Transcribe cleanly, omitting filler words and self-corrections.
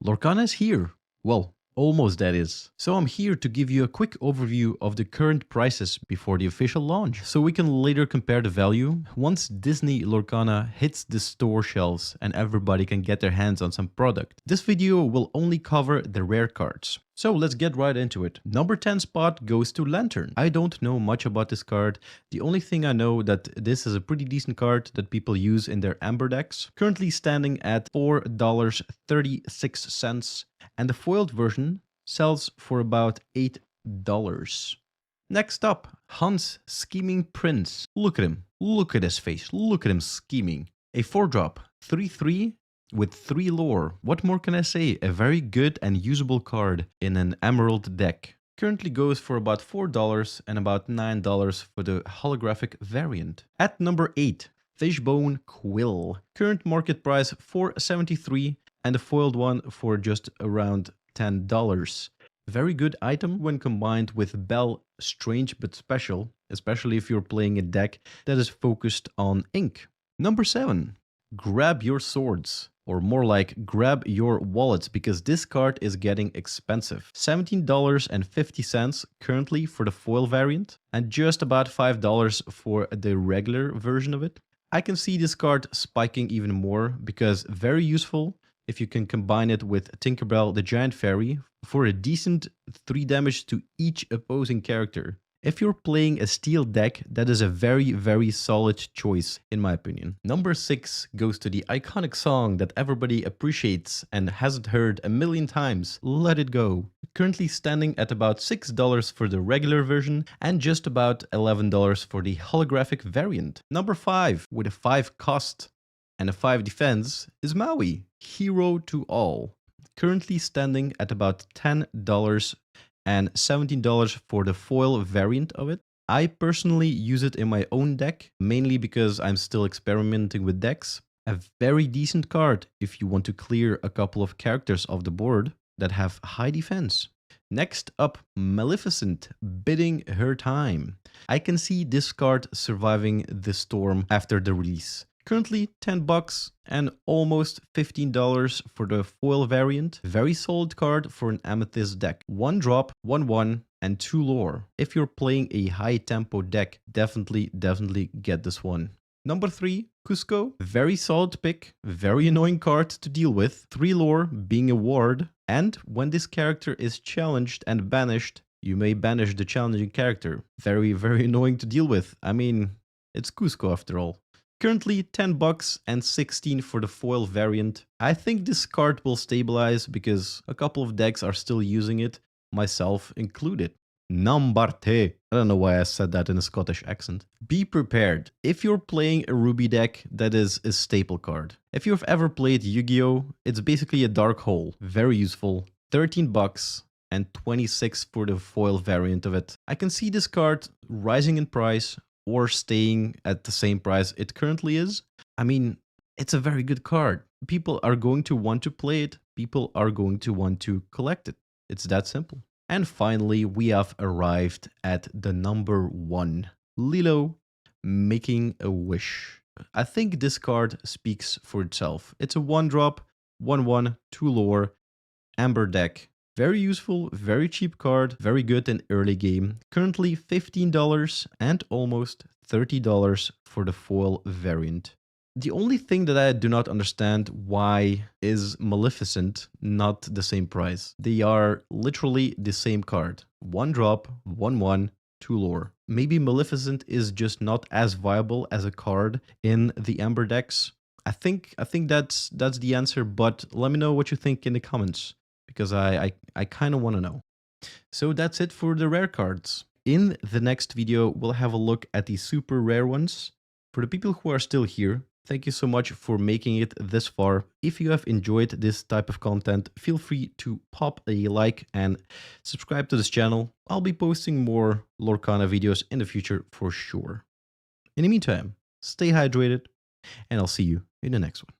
Lorcana is here. Well, almost that is. So I'm here to give you a quick overview of the current prices before the official launch, so we can later compare the value once Disney Lorcana hits the store shelves and everybody can get their hands on some product. This video will only cover the rare cards. So let's get right into it. Number 10 spot goes to Lantern. I don't know much about this card. The only thing I know that this is a pretty decent card that people use in their Amber decks. Currently standing at $4.36, and the foiled version sells for about $8. Next up, Hans Scheming Prince. Look at him. Look at his face. Look at him scheming. A 4-drop, 3/3. With 3 lore. What more can I say? A very good and usable card in an Emerald deck. Currently goes for about $4 and about $9 for the holographic variant. At number 8, Fishbone Quill. Current market price $4.73 and the foiled one for just around $10. Very good item when combined with Bell, strange but special, especially if you're playing a deck that is focused on ink. Number 7, Grab Your Swords. Or more like, grab your wallets, because this card is getting expensive. $17.50 currently for the foil variant, and just about $5 for the regular version of it. I can see this card spiking even more, because very useful if you can combine it with Tinkerbell the Giant Fairy for a decent 3 damage to each opposing character. If you're playing a steel deck, that is a very, very solid choice, in my opinion. Number 6 goes to the iconic song that everybody appreciates and hasn't heard a million times, Let It Go. Currently standing at about $6 for the regular version and just about $11 for the holographic variant. Number 5, with a 5 cost and a 5 defense, is Maui, Hero to All. Currently standing at about $10 and $17 for the foil variant of it. I personally use it in my own deck, mainly because I'm still experimenting with decks. A very decent card if you want to clear a couple of characters off the board that have high defense. Next up, Maleficent, Bidding Her Time. I can see this card surviving the storm after the release. Currently $10 and almost $15 for the foil variant. Very solid card for an Amethyst deck. 1 drop, 1/1, and 2 lore. If you're playing a high tempo deck, definitely get this one. Number 3, Cusco. Very solid pick. Very annoying card to deal with. 3 lore, being a ward. And when this character is challenged and banished, you may banish the challenging character. Very, very annoying to deal with. I mean, it's Cusco after all. Currently $10 and $16 for the foil variant. I think this card will stabilize because a couple of decks are still using it, myself included. Nambarte. I don't know why I said that in a Scottish accent. Be prepared. If you're playing a Ruby deck, that is a staple card. If you've ever played Yu-Gi-Oh!, it's basically a dark hole. Very useful. $13 and $26 for the foil variant of it. I can see this card rising in price or staying at the same price it currently is. I mean, it's a very good card. People are going to want to play it. People are going to want to collect it. It's that simple. And finally, we have arrived at the number 1, Lilo, Making a Wish. I think this card speaks for itself. It's a 1-drop, 1/1, 2 lore, Amber deck. Very useful, very cheap card, very good in early game. Currently $15 and almost $30 for the foil variant. The only thing that I do not understand why is Maleficent not the same price. They are literally the same card. 1 drop, 1/1, 2 lore. Maybe Maleficent is just not as viable as a card in the Amber decks. I think that's the answer, but let me know what you think in the comments, because I kind of want to know. So that's it for the rare cards. In the next video, we'll have a look at the super rare ones. For the people who are still here, thank you so much for making it this far. If you have enjoyed this type of content, feel free to pop a like and subscribe to this channel. I'll be posting more Lorcana videos in the future for sure. In the meantime, stay hydrated, and I'll see you in the next one.